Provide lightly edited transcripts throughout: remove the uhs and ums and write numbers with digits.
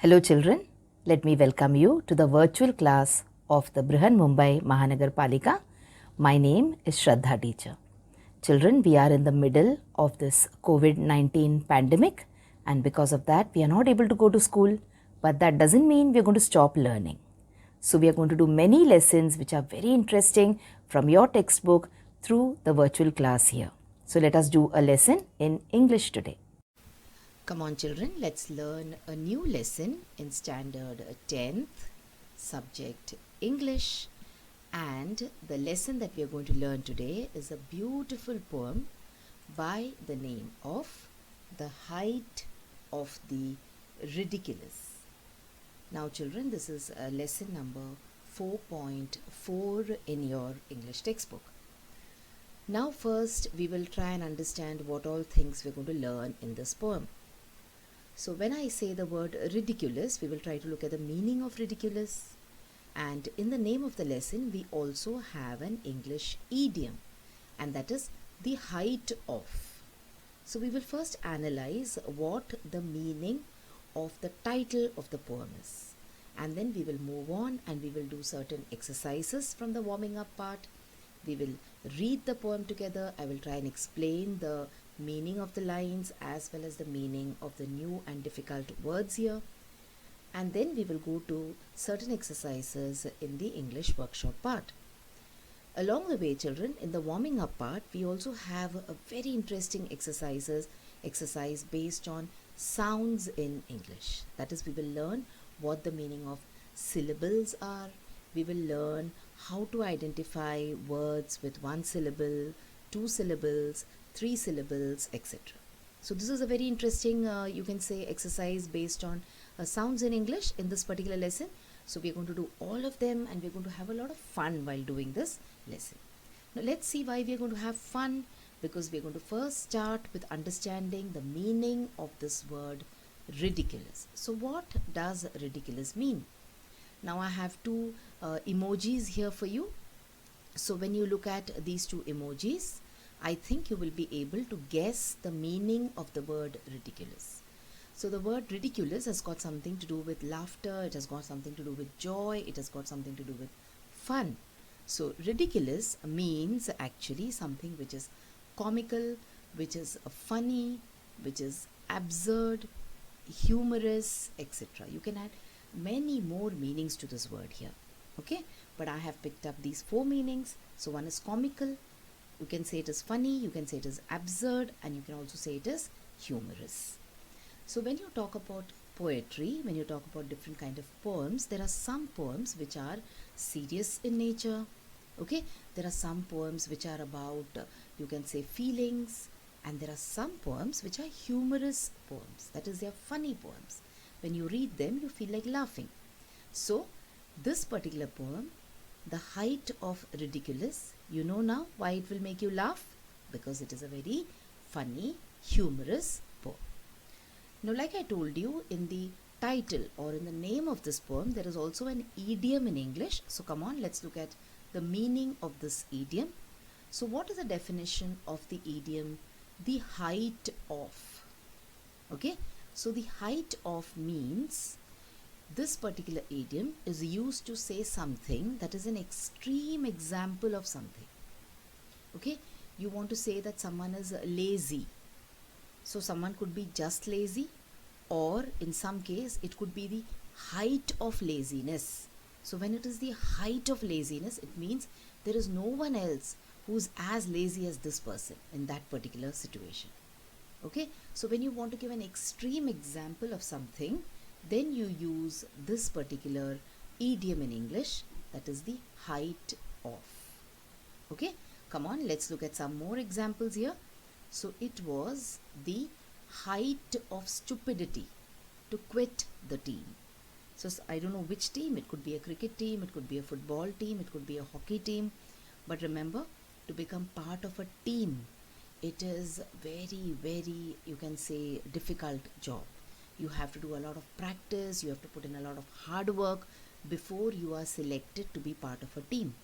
Hello children, let me welcome you to the virtual class of the Brihan Mumbai Mahanagar Palika. My name is Shraddha teacher. Children, we are in the middle of this COVID-19 pandemic, and because of that we are not able to go to school, but that doesn't mean we are going to stop learning. So we are going to do many lessons which are very interesting from your textbook through the virtual class here. So let us do a lesson in English today. Come on children, let's learn a new lesson in standard 10th, subject English, and the lesson that we are going to learn today is a beautiful poem by the name of The Height of the Ridiculous. Now children, this is lesson number 4.4 in your English textbook. Now first we will try and understand what all things we're going to learn in this poem. So when I say the word ridiculous, we will try to look at the meaning of ridiculous. And in the name of the lesson, we also have an English idiom, and that is the height of. So we will first analyze what the meaning of the title of the poem is. And then we will move on and we will do certain exercises from the warming up part. We will read the poem together. I will try and explain the meaning of the lines as well as the meaning of the new and difficult words here, and then we will go to certain exercises in the English workshop part. Along the way children, in the warming up part we also have a very interesting exercise based on sounds in English. That is, we will learn what the meaning of syllables are. We will learn how to identify words with one syllable, two syllables, three syllables, etc. So this is a very interesting, you can say, exercise based on sounds in English in this particular lesson. So we are going to do all of them and we are going to have a lot of fun while doing this lesson. Now let's see why we are going to have fun, because we are going to first start with understanding the meaning of this word ridiculous. So what does ridiculous mean? Now I have two emojis here for you. So when you look at these two emojis, I think you will be able to guess the meaning of the word ridiculous. So the word ridiculous has got something to do with laughter, it has got something to do with joy, it has got something to do with fun. So ridiculous means actually something which is comical, which is funny, which is absurd, humorous, etc. You can add many more meanings to this word here. Okay, but I have picked up these four meanings. So one is comical, you can say it is funny, you can say it is absurd, and you can also say it is humorous. So when you talk about poetry, when you talk about different kind of poems, there are some poems which are serious in nature. Okay, there are some poems which are about, you can say, feelings, and there are some poems which are humorous poems. That is, they are funny poems. When you read them, you feel like laughing. So this particular poem, The Height of Ridiculous, you know now why it will make you laugh, because it is a very funny, humorous poem. Now, like I told you, in the title or in the name of this poem, there is also an idiom in English. So come on, let's look at the meaning of this idiom. So what is the definition of the idiom, the height of? Okay, so the height of means this particular idiom is used to say something that is an extreme example of something. Okay, you want to say that someone is lazy. So someone could be just lazy, or in some case it could be the height of laziness. So when it is the height of laziness, it means there is no one else who's as lazy as this person in that particular situation. Okay, so when you want to give an extreme example of something, then you use this particular idiom in English, that is the height of. Okay, come on, let's look at some more examples here. So it was the height of stupidity to quit the team. So I don't know which team, it could be a cricket team, it could be a football team, it could be a hockey team. But remember, to become part of a team, it is very, very, you can say, difficult job. You have to do a lot of practice, you have to put in a lot of hard work before you are selected to be part of a team.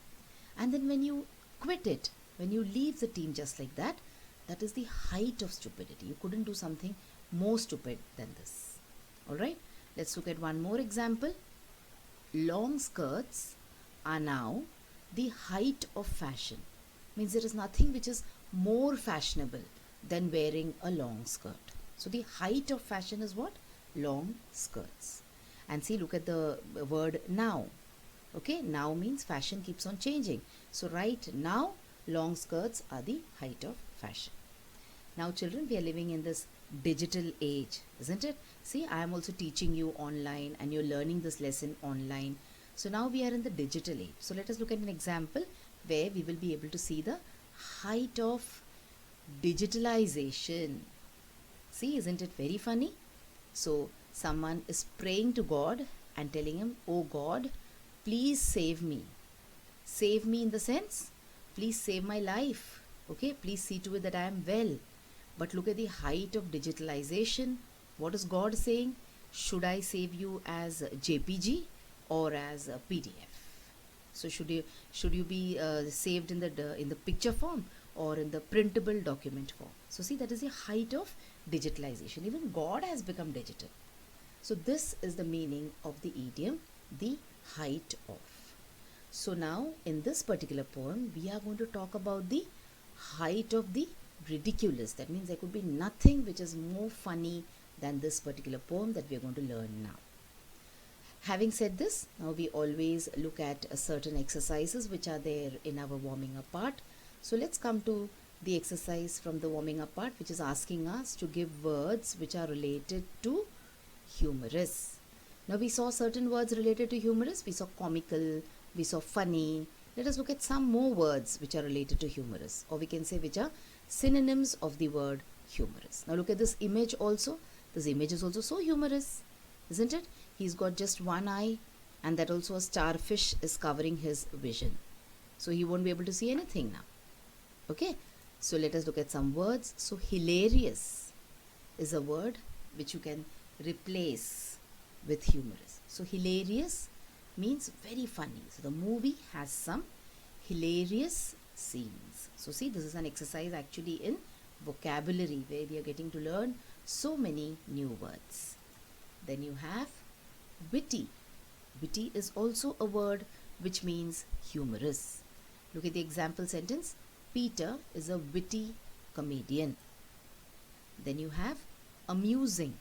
And then when you quit it, when you leave the team just like that, that is the height of stupidity. You couldn't do something more stupid than this. Alright. Let's look at one more example. Long skirts are now the height of fashion. Means there is nothing which is more fashionable than wearing a long skirt. So the height of fashion is what? Long skirts. And see, look at the word now. Okay, now means fashion keeps on changing. So right now, long skirts are the height of fashion. Now children, we are living in this digital age, isn't it? See, I am also teaching you online and you're learning this lesson online. So now we are in the digital age. So let us look at an example where we will be able to see the height of digitalization. See, isn't it very funny? So someone is praying to God and telling him, "Oh God, please save me." Save me in the sense, please save my life. Okay, please see to it that I am well. But look at the height of digitalization. What is God saying? Should I save you as JPG or as a PDF? So should you be saved in the picture form or in the printable document form? So see, that is the height of digitalization. Even God has become digital. So this is the meaning of the idiom, the height of. So now in this particular poem, we are going to talk about the height of the ridiculous. That means there could be nothing which is more funny than this particular poem that we are going to learn now. Having said this, now we always look at certain exercises which are there in our warming up part. So let's come to the exercise from the warming up part, which is asking us to give words which are related to humorous. Now we saw certain words related to humorous. We saw comical, we saw funny. Let us look at some more words which are related to humorous, or we can say which are synonyms of the word humorous. Now look at this image also. This image is also so humorous, isn't it? He's got just one eye, and that also a starfish is covering his vision. So he won't be able to see anything now. Okay, so let us look at some words. So hilarious is a word which you can replace with humorous. So hilarious means very funny. So the movie has some hilarious scenes. So see, this is an exercise actually in vocabulary where we are getting to learn so many new words. Then you have witty. Witty is also a word which means humorous. Look at the example sentence. Peter is a witty comedian. Then you have amusing.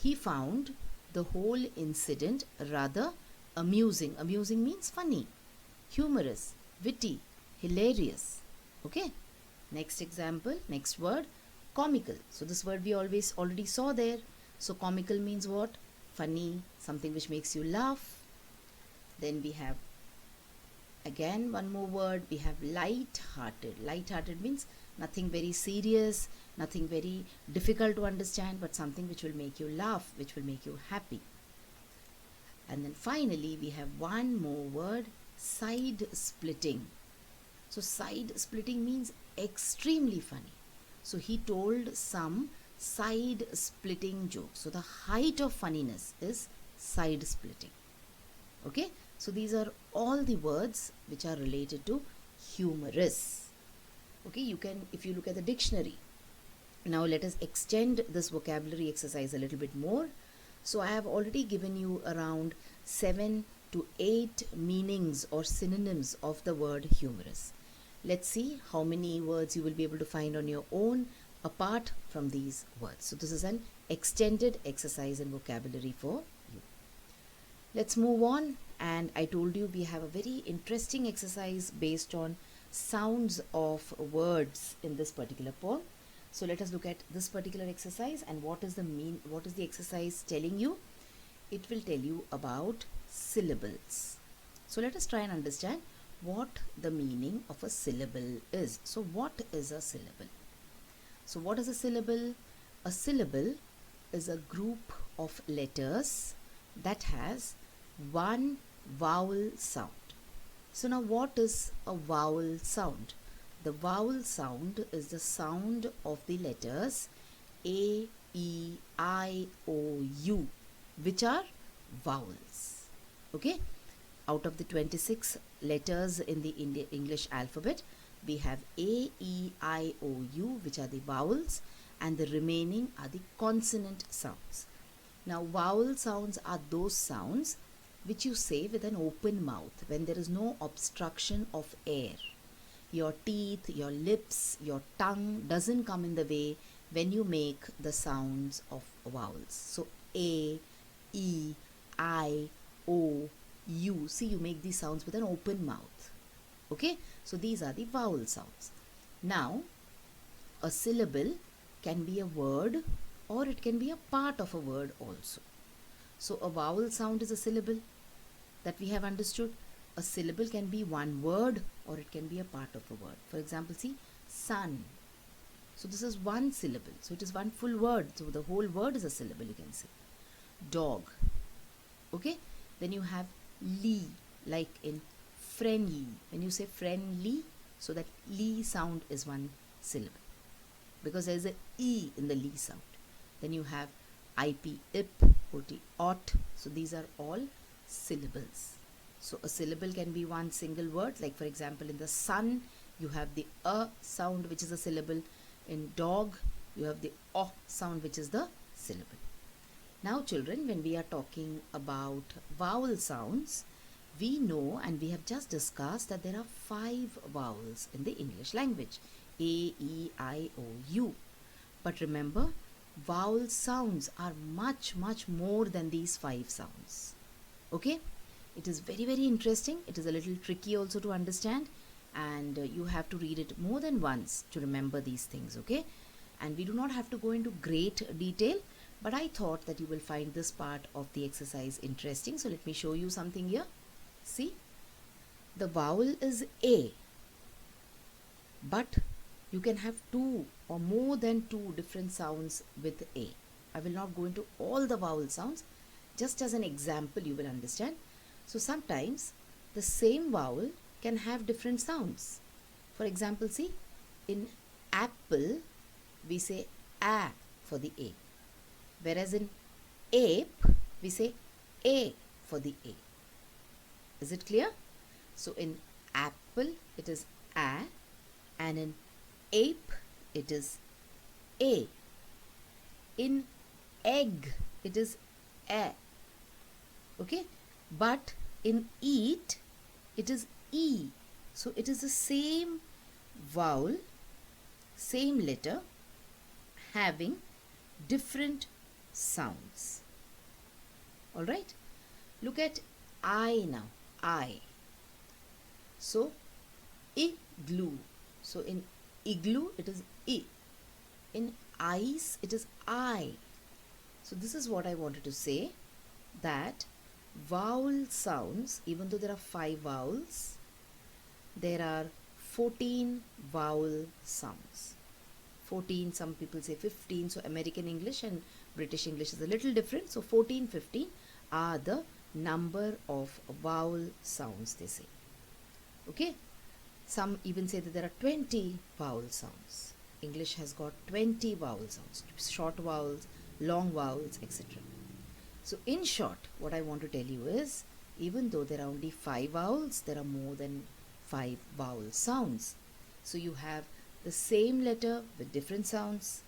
He found the whole incident rather amusing. Amusing means funny, humorous, witty, hilarious. Okay. Next example, next word, comical. So this word we already saw there. So comical means what? Funny, something which makes you laugh. Then we have again one more word. We have light-hearted. Light-hearted means nothing very serious, nothing very difficult to understand, but something which will make you laugh, which will make you happy. And then finally we have one more word, side-splitting. So side-splitting means extremely funny. So he told some side-splitting jokes. So the height of funniness is side-splitting. Okay, so these are all the words which are related to humorous. Okay, you can, if you look at the dictionary. Now let us extend this vocabulary exercise a little bit more. So I have already given you around 7 to 8 meanings or synonyms of the word humorous. Let's see how many words you will be able to find on your own apart from these words. So this is an extended exercise in vocabulary for you. Let's move on, and I told you we have a very interesting exercise based on sounds of words in this particular poem. So let us look at this particular exercise, and what is the exercise telling you? It will tell you about syllables. So let us try and understand what the meaning of a syllable is. So what is a syllable? So what is a syllable? A syllable is a group of letters that has one vowel sound. So now what is a vowel sound? The vowel sound is the sound of the letters A, E, I, O, U, which are vowels. Okay? Out of the 26 letters in the English alphabet, we have A, E, I, O, U, which are the vowels, and the remaining are the consonant sounds. Now, vowel sounds are those sounds which you say with an open mouth when there is no obstruction of air. Your teeth, your lips, your tongue doesn't come in the way when you make the sounds of vowels. So A, E, I, O, U. See, you make these sounds with an open mouth. Okay? So these are the vowel sounds. Now, a syllable can be a word or it can be a part of a word also. So a vowel sound is a syllable that we have understood. A syllable can be one word or it can be a part of a word. For example, see, sun. So this is one syllable. So it is one full word. So the whole word is a syllable, you can say. Dog. Okay? Then you have lee, like in friendly. When you say friendly, so that lee sound is one syllable, because there is a E in the lee sound. Then you have IP, ip, OT, ot. So these are all syllables. So a syllable can be one single word, like for example in the sun, you have the a sound which is a syllable. In dog, you have the o sound which is the syllable. Now children, when we are talking about vowel sounds, we know and we have just discussed that there are 5 vowels in the English language. A, E, I, O, U. But remember, vowel sounds are much more than these 5 sounds. Okay? It is very interesting. It is a little tricky also to understand, and you have to read it more than once to remember these things. Okay? And we do not have to go into great detail, but I thought that you will find this part of the exercise interesting. So let me show you something here. See, the vowel is A, but you can have 2 or more than 2 different sounds with A. I will not go into all the vowel sounds. Just as an example, you will understand. So sometimes the same vowel can have different sounds. For example, see, in apple, we say A for the A. Whereas in ape, we say A for the A. Is it clear? So in apple, it is A, and in ape, it is A. In egg, it is A. Okay? But in eat, it is E. So it is the same vowel, same letter, having different sounds. Alright? Look at I now. I. So, igloo. So in igloo, it is I. In ice, it is I. So this is what I wanted to say, that vowel sounds, even though there are 5 vowels, there are 14 vowel sounds. 14, some people say 15. So American English and British English is a little different. So 14, 15 are the number of vowel sounds, they say. Okay? Some even say that there are 20 vowel sounds. English has got 20 vowel sounds, short vowels, long vowels, etc. So in short, what I want to tell you is, even though there are only 5 vowels, there are more than 5 vowel sounds. So you have the same letter with different sounds.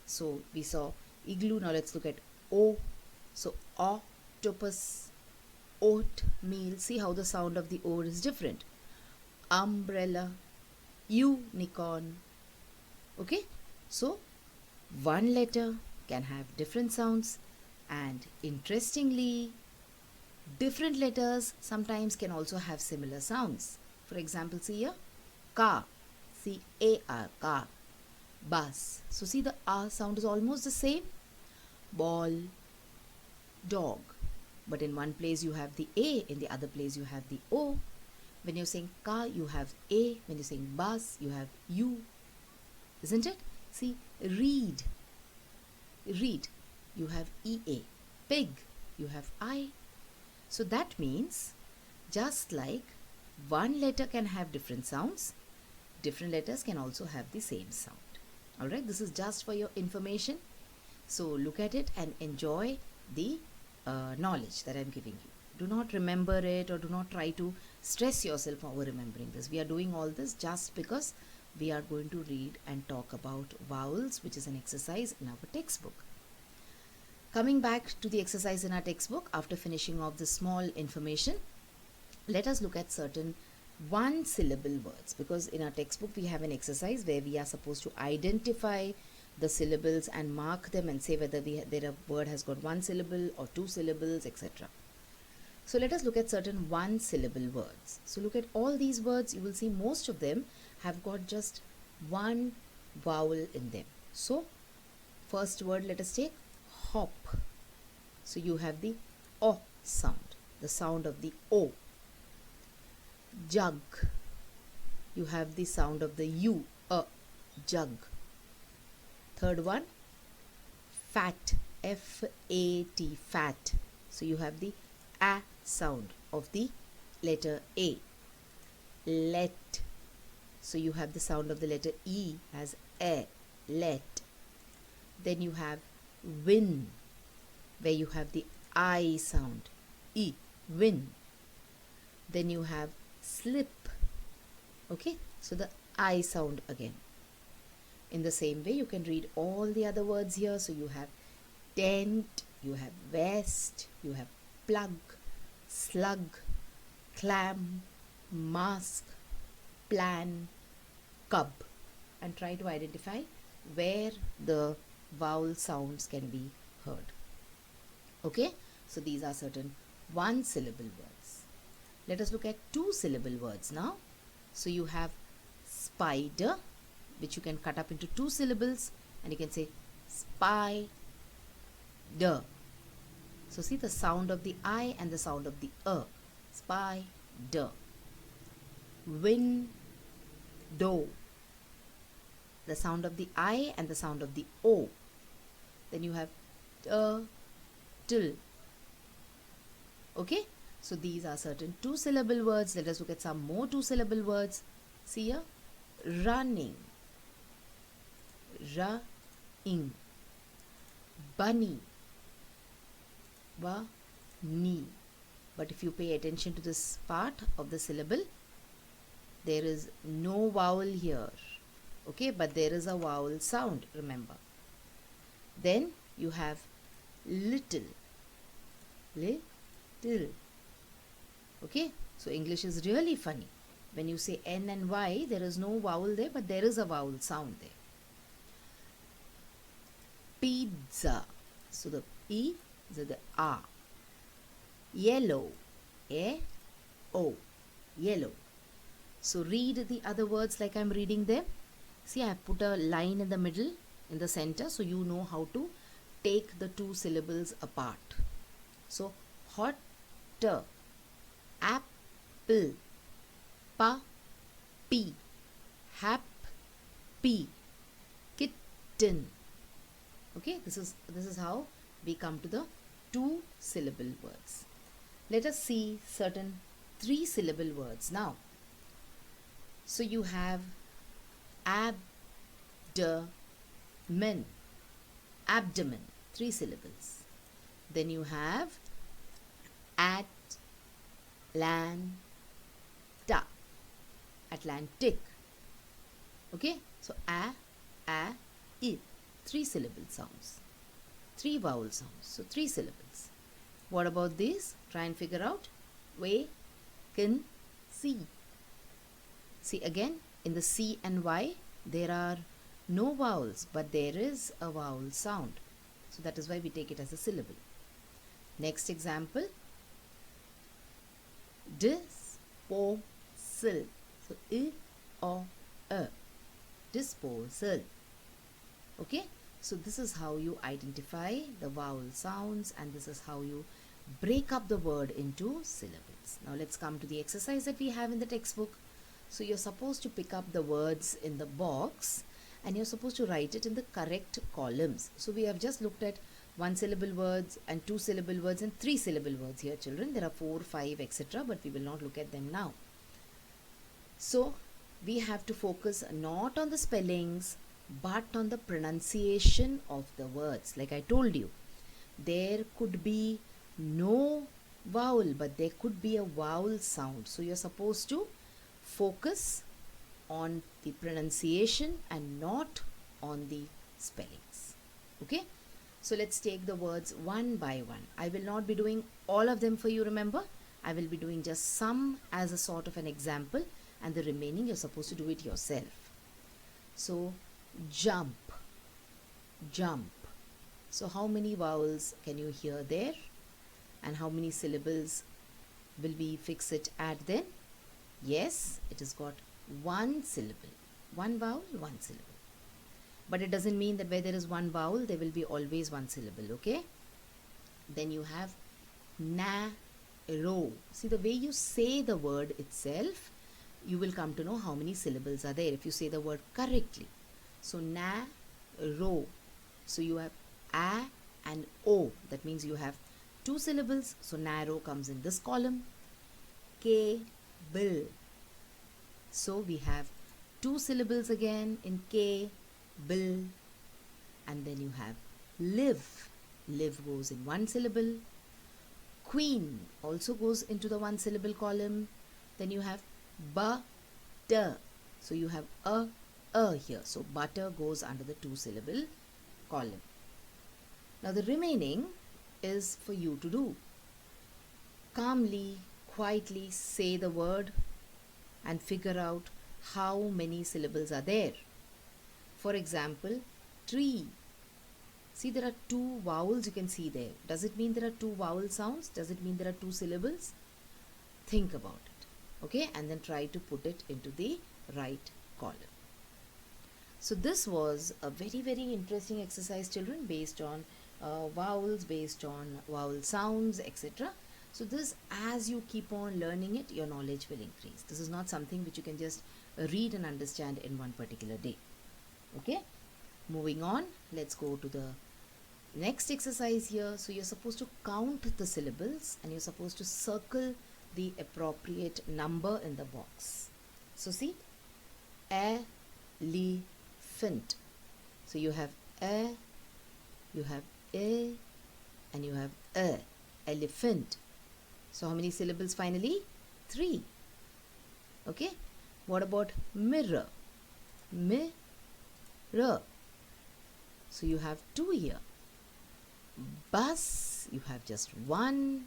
So we saw igloo. Now let's look at O. So octopus, oatmeal. See how the sound of the O is different. Umbrella, unicorn. Okay? So one letter can have different sounds, and interestingly, different letters sometimes can also have similar sounds. For example, see here, car. C-A-R, car. Bus. So see, the R sound is almost the same. Ball, dog. But in one place you have the A, in the other place you have the O. When you're saying car, you have A. When you're saying bus, you have U. Isn't it? See, read. Read. You have E-A. Pig. You have I. So that means, just like one letter can have different sounds, different letters can also have the same sound. Alright, this is just for your information. So look at it and enjoy the knowledge that I am giving you. Do not remember it, or do not try to stress yourself over remembering this. We are doing all this just because we are going to read and talk about vowels, which is an exercise in our textbook. Coming back to the exercise in our textbook, after finishing off the small information, let us look at certain one-syllable words, because in our textbook we have an exercise where we are supposed to identify the syllables and mark them and say whether their word has got one syllable or two syllables, etc. So let us look at certain one-syllable words. So look at all these words. You will see most of them have got just one vowel in them. So first word, let us take hop. So you have the O sound, the sound of the O. Jug. You have the sound of the U, jug. Third one, fat, F-A-T, fat. So you have the A sound of the letter A. Let. So you have the sound of the letter E as A, let. Then you have win, where you have the I sound, E, win. Then you have slip, okay, so the I sound again. In the same way, you can read all the other words here. So you have tent, you have vest, you have plug, slug, clam, mask, plan, cub, and try to identify where the vowel sounds can be heard. Okay, so these are certain one-syllable words. Let us look at two-syllable words now. So you have spider, which you can cut up into two syllables, and you can say spider. So see the sound of the I and the sound of the spider. Window, the sound of the I and the sound of the O. Then you have turtle. Okay, so these are certain two-syllable words. Let us look at some more two-syllable words. See here, running, ra-ing, bunny, ba-ni. But if you pay attention to this part of the syllable, there is no vowel here. Okay, but there is a vowel sound, remember. Then you have little, little. Okay, so English is really funny. When you say N and Y, there is no vowel there, but there is a vowel sound there. Pizza. So the E is the A. Yellow, A-O, yellow. So read the other words like I am reading them. See, I have put a line in the middle, in the center, so you know how to take the two syllables apart. So hot, apple, puppy, happy, kitten. Okay, this is how we come to the two-syllable words. Let us see certain three-syllable words now. So you have abdomen, abdomen, three syllables. Then you have Atlanta, Atlantic. Okay, so I, three syllable sounds, three vowel sounds, so three syllables. What about these? Try and figure out. Vacancy. See again, in the C and Y, there are no vowels, but there is a vowel sound. So that is why we take it as a syllable. Next example, disposal. So I-O-A, disposal. Okay, so this is how you identify the vowel sounds, and this is how you break up the word into syllables. Now let's come to the exercise that we have in the textbook. So you're supposed to pick up the words in the box and you're supposed to write it in the correct columns. So we have just looked at one-syllable words and two-syllable words and three-syllable words here, children. There are 4, 5, etc., but we will not look at them now. So we have to focus not on the spellings but on the pronunciation of the words. Like I told you, there could be no vowel, but there could be a vowel sound. So you're supposed to focus on the pronunciation and not on the spellings. Okay, So let's take the words one by one. I will not be doing all of them for you, remember. I will be doing just some as a sort of an example, and the remaining you're supposed to do it yourself. So jump, jump. So how many vowels can you hear there? And how many syllables will we fix it at then? Yes, it has got one syllable. One vowel, one syllable. But it doesn't mean that where there is one vowel, there will be always one syllable, okay? Then you have narrow. See, the way you say the word itself, you will come to know how many syllables are there if you say the word correctly. So narrow. So you have a and o. That means you have two syllables. So narrow comes in this column. Cable. So we have two syllables again in cable. And then you have live. Live goes in one syllable. Queen also goes into the one syllable column. Then you have butter. So you have a here. So butter goes under the two syllable column. Now the remaining is for you to do. Calmly, quietly say the word and figure out how many syllables are there. For example, tree. See, there are two vowels you can see there. Does it mean there are two vowel sounds? Does it mean there are two syllables? Think about it. Okay, and then try to put it into the right column. So this was a very, very interesting exercise, children, based on vowels, based on vowel sounds, etc. So this, as you keep on learning it, your knowledge will increase. This is not something which you can just read and understand in one particular day. Okay, moving on, let's go to the next exercise here. So you're supposed to count the syllables and you're supposed to circle the appropriate number in the box. So see, elephant. So you have a, you have a, and you have a. Elephant. So how many syllables finally? 3. Okay. What about mirror? Mirror. So you have 2 here. Bus, you have just 1.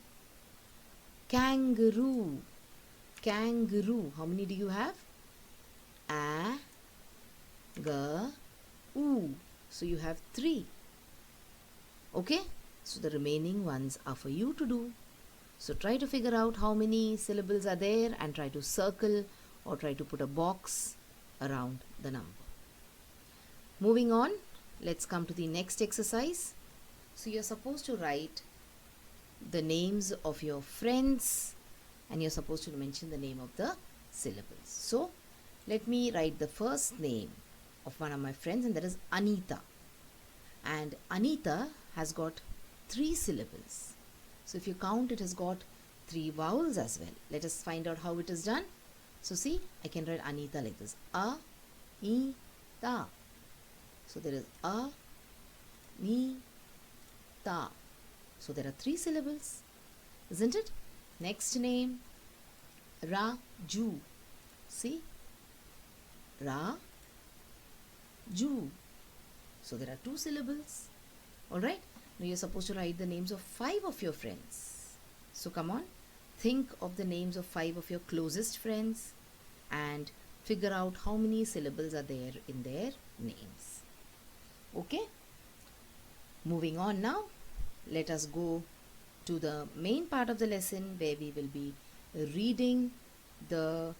Kangaroo. Kangaroo. How many do you have? A, G, U. So you have 3. Okay. So the remaining ones are for you to do. So try to figure out how many syllables are there and try to circle or try to put a box around the number. Moving on, let's come to the next exercise. So you're supposed to write the names of your friends and you're supposed to mention the name of the syllables. So let me write the first name of one of my friends, and that is Anita. And Anita has got 3 syllables. So if you count, it has got 3 vowels as well. Let us find out how it is done. So see, I can write Anita like this. A, I, ta. So there is a, ni, ta. So there are 3 syllables, isn't it? Next name, Raju. See, Ra, Ju. So there are 2 syllables. Alright. Now you're supposed to write the names of 5 of your friends. So come on, think of the names of 5 of your closest friends and figure out how many syllables are there in their names. Okay. Moving on now, let us go to the main part of the lesson where we will be reading the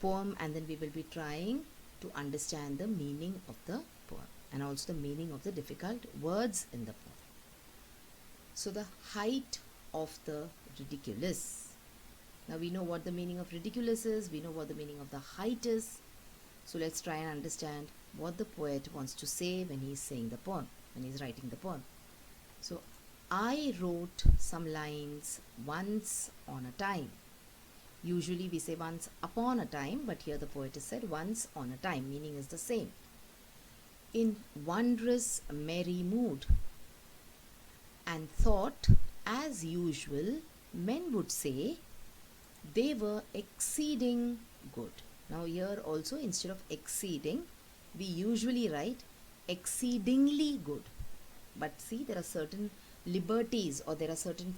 poem and then we will be trying to understand the meaning of the poem and also the meaning of the difficult words in the poem. So the height of the ridiculous. Now we know what the meaning of ridiculous is, we know what the meaning of the height is. So let's try and understand what the poet wants to say when he's saying the poem, when he's writing the poem. So I wrote some lines once on a time. Usually we say once upon a time, but here the poet has said once on a time, meaning is the same. In wondrous merry mood, and thought, as usual, men would say, they were exceeding good. Now here also, instead of exceeding, we usually write exceedingly good. but see, there are certain liberties, or there are certain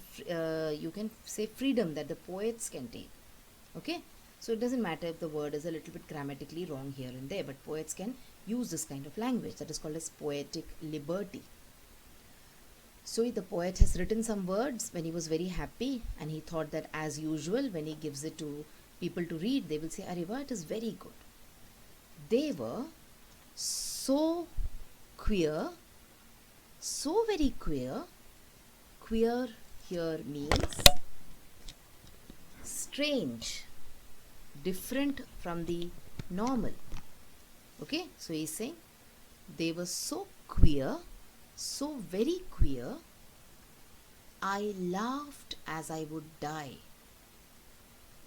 you can say freedom that the poets can take. Okay, so it doesn't matter if the word is a little bit grammatically wrong here and there, but poets can use this kind of language. That is called as poetic liberty. So the poet has written some words when he was very happy, and he thought that as usual when he gives it to people to read, they will say, Ariva, it is very good. They were so queer, so very queer. Queer here means strange, different from the normal. Okay, so he's saying they were so queer, so very queer, I laughed as I would die.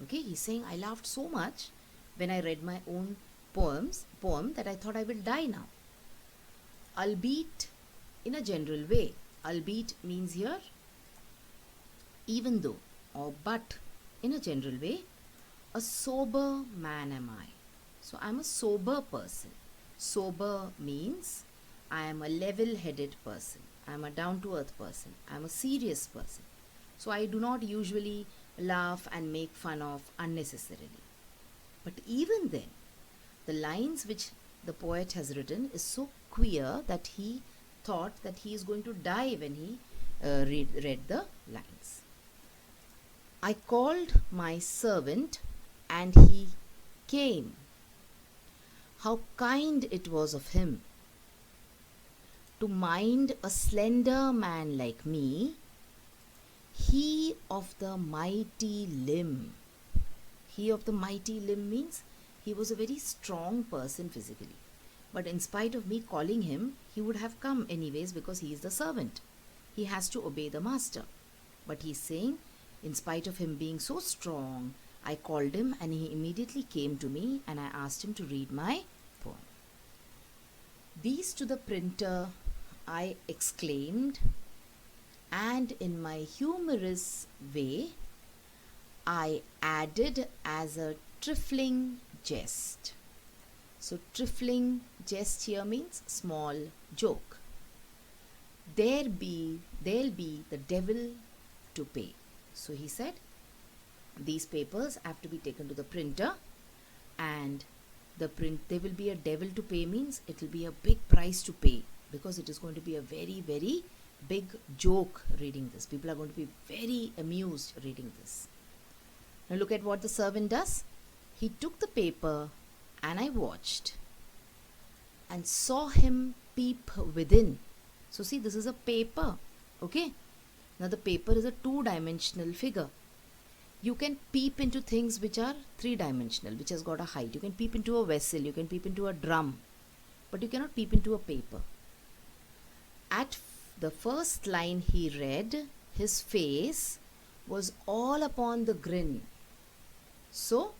Okay, he's saying I laughed so much when I read my own poem that I thought I will die now. Albeit in a general way. Albeit means here even though, or but in a general way. A sober man am I. So I'm a sober person. Sober means I am a level-headed person. I am a down-to-earth person. I am a serious person. So I do not usually laugh and make fun of unnecessarily. But even then, the lines which the poet has written is so queer that he thought that he is going to die when he read the lines. I called my servant and he came. How kind it was of him to mind a slender man like me, he of the mighty limb. He of the mighty limb means he was a very strong person physically. But in spite of me calling him, he would have come anyways because he is the servant. He has to obey the master. But he's saying, in spite of him being so strong, I called him and he immediately came to me and I asked him to read my poem. These to the printer I exclaimed, and in my humorous way I added as a trifling jest. So trifling jest here means small joke. There'll be the devil to pay. So he said, these papers have to be taken to the printer, and there will be a devil to pay means it will be a big price to pay, because it is going to be a very, very big joke reading this. People are going to be very amused reading this. Now look at what the servant does. He took the paper and I watched and saw him peep within. So see, this is a paper. Okay. Now the paper is a two-dimensional figure. You can peep into things which are three-dimensional, which has got a height. You can peep into a vessel, you can peep into a drum, but you cannot peep into a paper. At the first line he read, his face was all upon the grin. So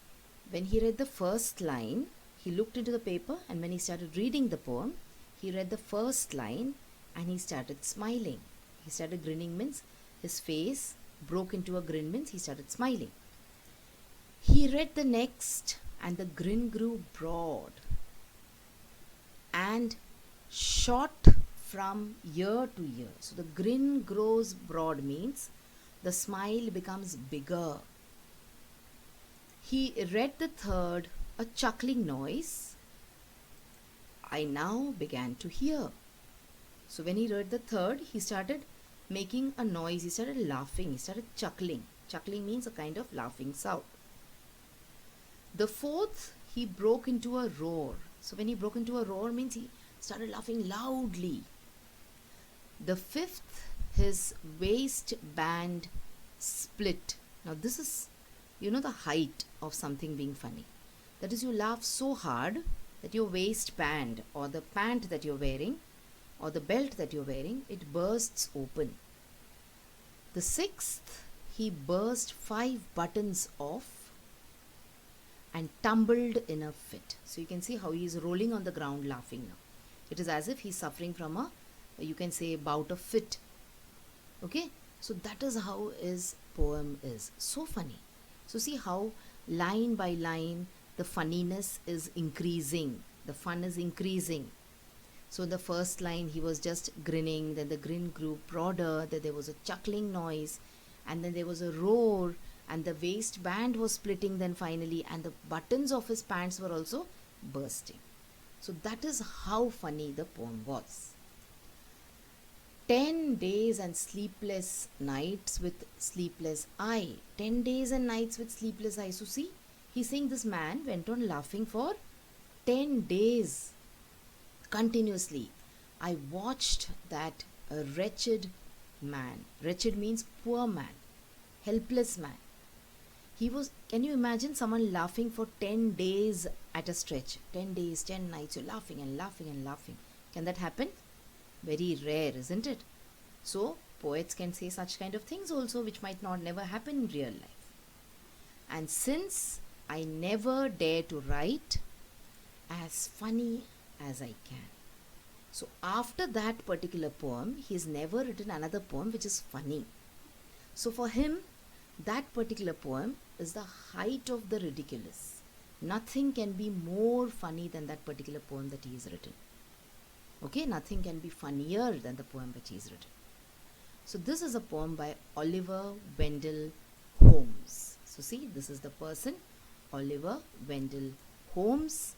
when he read the first line, he looked into the paper, and when he started reading the poem, he read the first line and he started smiling. He started grinning means his face broke into a grin means he started smiling. He read the next and the grin grew broad and shot from ear to ear. So the grin grows broad means the smile becomes bigger. He read the third, a chuckling noise I now began to hear. So when he read the third, he started making a noise, he started laughing, he started chuckling. Chuckling means a kind of laughing sound. The fourth, he broke into a roar. So when he broke into a roar means he started laughing loudly. The fifth, his waistband split. Now this is, the height of something being funny. That is, you laugh so hard that your waistband or the pant that you're wearing or the belt that you're wearing, it bursts open. The sixth, he burst 5 buttons off and tumbled in a fit. So you can see how he is rolling on the ground laughing now. It is as if he's suffering from a, you can say, bout of fit. Okay, so that is how his poem is. So funny. So see how line by line the funniness is increasing, the fun is increasing. So in the first line, he was just grinning, then the grin grew broader, then there was a chuckling noise, and then there was a roar, and the waistband was splitting then finally, and the buttons of his pants were also bursting. So that is how funny the poem was. 10 days and sleepless nights with sleepless eye. 10 days and nights with sleepless eye. So see, he's saying this man went on laughing for 10 days continuously. I watched that wretched man. Wretched means poor man, helpless man. He was, can you imagine someone laughing for 10 days at a stretch? 10 days, 10 nights, you're laughing and laughing and laughing. Can that happen? Very rare, isn't it? So, poets can say such kind of things also, which might not never happen in real life. And since I never dare to write as funny as I can. So, after that particular poem, he has never written another poem which is funny. So, for him, that particular poem is the height of the ridiculous. Nothing can be more funny than that particular poem that he has written. Okay, nothing can be funnier than the poem which he has written. So this is a poem by Oliver Wendell Holmes. So see, this is the person, Oliver Wendell Holmes.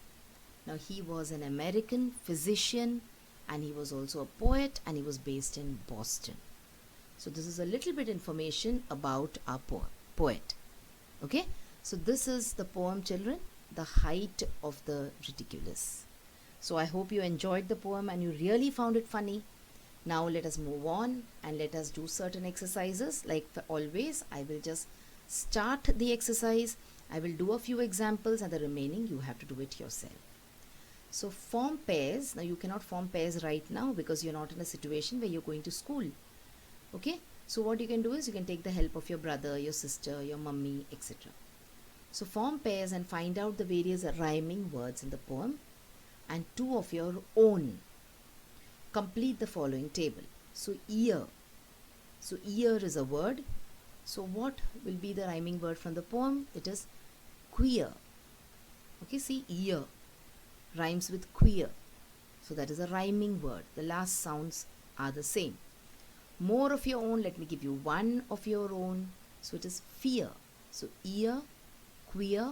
Now he was an American physician, and he was also a poet, and he was based in Boston. So this is a little bit information about our poet. Okay, so this is the poem, children, The Height of the Ridiculous. So I hope you enjoyed the poem and you really found it funny. Now let us move on and let us do certain exercises. Like for always, I will just start the exercise. I will do a few examples, and the remaining you have to do it yourself. So form pairs. Now you cannot form pairs right now because you're not in a situation where you're going to school. Okay, so what you can do is you can take the help of your brother, your sister, your mummy, etc. So form pairs and find out the various rhyming words in the poem and two of your own. Complete the following table. So ear. So ear is a word. So what will be the rhyming word from the poem? It is queer. Okay, see, ear rhymes with queer. So that is a rhyming word. The last sounds are the same. More of your own. Let me give you one of your own. So it is fear. So ear, queer,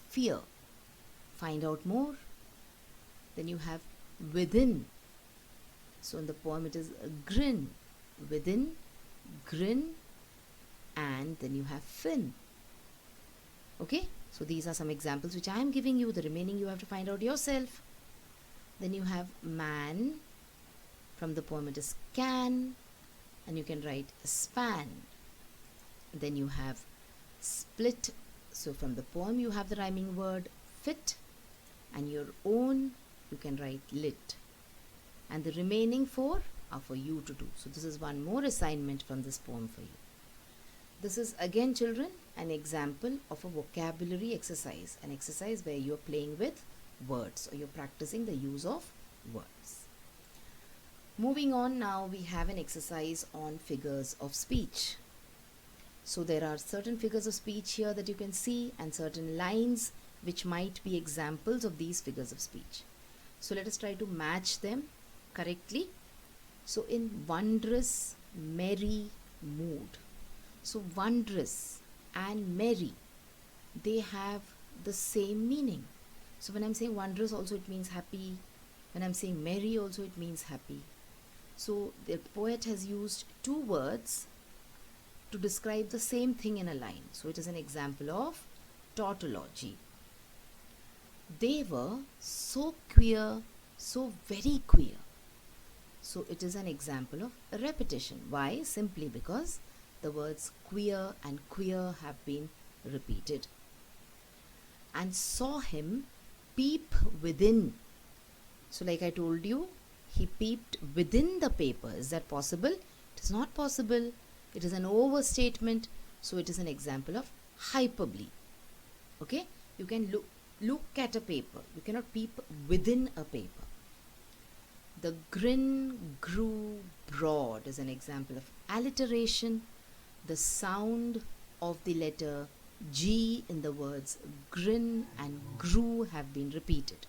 fear. Find out more. Then you have within. So in the poem it is a grin. Within, grin, and then you have fin. Okay, so these are some examples which I am giving you. The remaining you have to find out yourself. Then you have man. From the poem it is can, and you can write span. Then you have split. So from the poem you have the rhyming word fit, and your own you can write lit. And the remaining four are for you to do. So this is one more assignment from this poem for you. This is again, children, an example of a vocabulary exercise, an exercise where you are playing with words or you're practicing the use of words. Moving on, now we have an exercise on figures of speech. So there are certain figures of speech here that you can see, and certain lines which might be examples of these figures of speech. So let us try to match them correctly. So in wondrous, merry mood. So wondrous and merry, they have the same meaning. So when I'm saying wondrous also it means happy. When I'm saying merry also it means happy. So the poet has used two words to describe the same thing in a line. So it is an example of tautology. They were so queer, so very queer. So it is an example of repetition. Why? Simply because the words queer and queer have been repeated. And saw him peep within. So like I told you, he peeped within the paper. Is that possible? It is not possible. It is an overstatement. So it is an example of hyperbole. Okay? You can look at a paper. You cannot peep within a paper. The grin grew broad is an example of alliteration. The sound of the letter G in the words grin and grew have been repeated.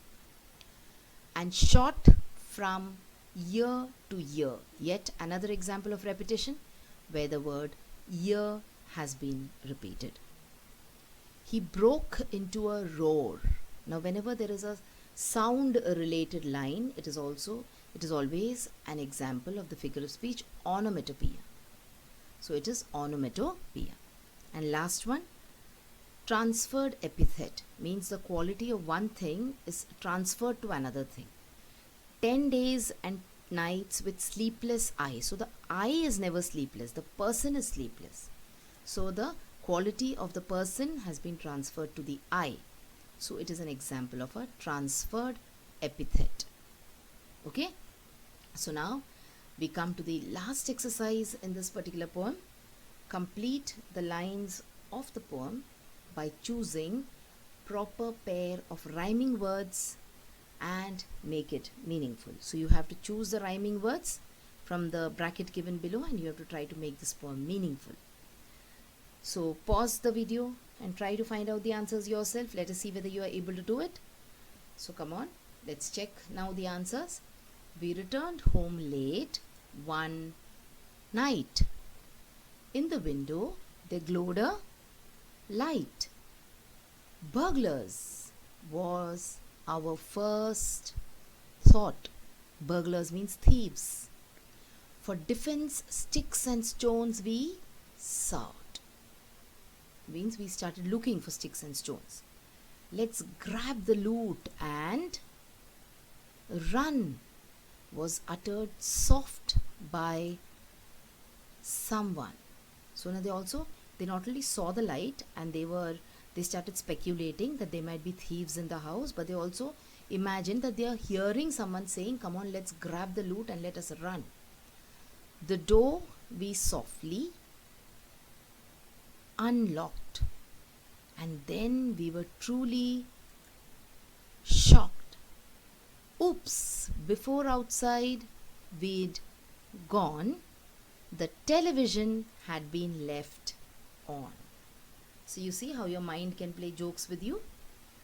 And shot from year to year. Yet another example of repetition where the word year has been repeated. He broke into a roar. Now whenever there is a sound related line, it is always an example of the figure of speech onomatopoeia. So it is onomatopoeia. And last one, transferred epithet means the quality of one thing is transferred to another thing. 10 days and nights with sleepless eye. So the eye is never sleepless, the person is sleepless. So the quality of the person has been transferred to the eye. So it is an example of a transferred epithet. Okay? So now we come to the last exercise in this particular poem. Complete the lines of the poem by choosing proper pair of rhyming words and make it meaningful. So you have to choose the rhyming words from the bracket given below and you have to try to make this poem meaningful. So pause the video and try to find out the answers yourself. Let us see whether you are able to do it. So come on, let's check now the answers. We returned home late one night. In the window there glowed a light. Burglars was our first thought. Burglars means thieves. For defense, sticks and stones we sought. Means we started looking for sticks and stones. Let's grab the loot and run was uttered soft by someone. So now they not only saw the light and they started speculating that there might be thieves in the house, but they also imagined that they are hearing someone saying, come on, let's grab the loot and let us run. The door we softly unlocked, and then we were truly shocked. Oops, before outside we'd gone, the television had been left on. So you see how your mind can play jokes with you.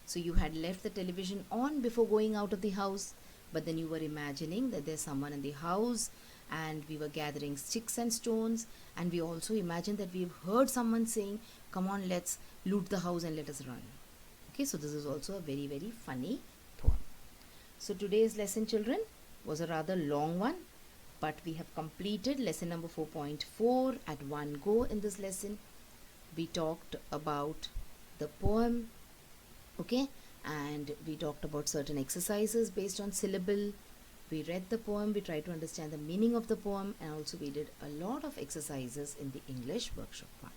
So you had left the television on before going out of the house, but then you were imagining that there's someone in the house and we were gathering sticks and stones, and we also imagined that we've heard someone saying, come on, let's loot the house and let us run. Okay, so this is also a very, very funny poem. So today's lesson, children, was a rather long one, but we have completed lesson number 4.4 at one go in this lesson. We talked about the poem, okay, and we talked about certain exercises based on syllable. We read the poem, we tried to understand the meaning of the poem, and also we did a lot of exercises in the English workshop part.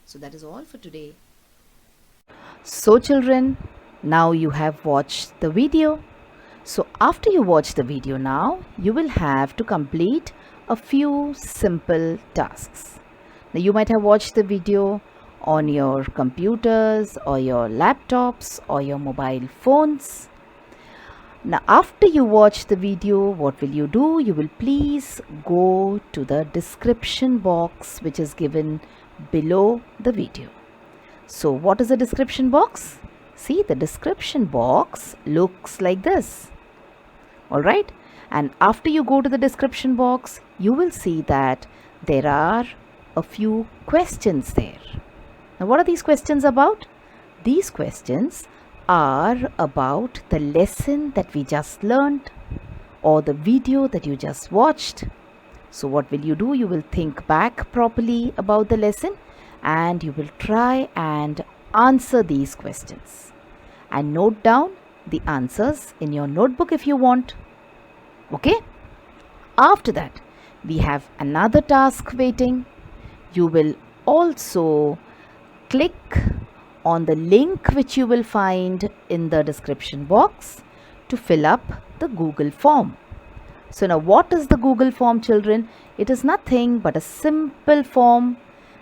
So that is all for today. So children, now you have watched the video. So after you watch the video now, you will have to complete a few simple tasks. Now you might have watched the video on your computers or your laptops or your mobile phones. Now after you watch the video, what will you do? You will please go to the description box which is given below the video. So what is the description box? See, the description box looks like this. Alright, and after you go to the description box, you will see that there are a few questions there. Now what are these questions about? These questions are about the lesson that we just learned or the video that you just watched. So what will you do? You will think back properly about the lesson and you will try and answer these questions and note down the answers in your notebook if you want. Okay? After that, we have another task waiting. You will also click on the link which you will find in the description box to fill up the Google form. So now what is the Google form, children? It is nothing but a simple form.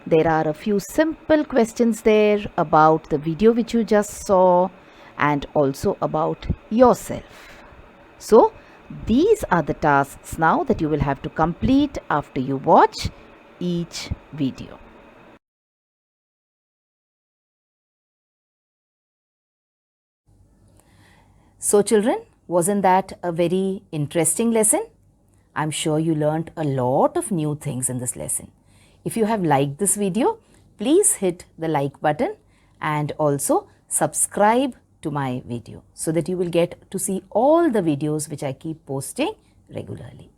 There are a few simple questions there about the video which you just saw and also about yourself. So these are the tasks now that you will have to complete after you watch each video. So children, Wasn't that a very interesting lesson? I'm sure you learned a lot of new things in this lesson. If you have liked this video, please hit the like button and also subscribe to my video so that you will get to see all the videos which I keep posting regularly.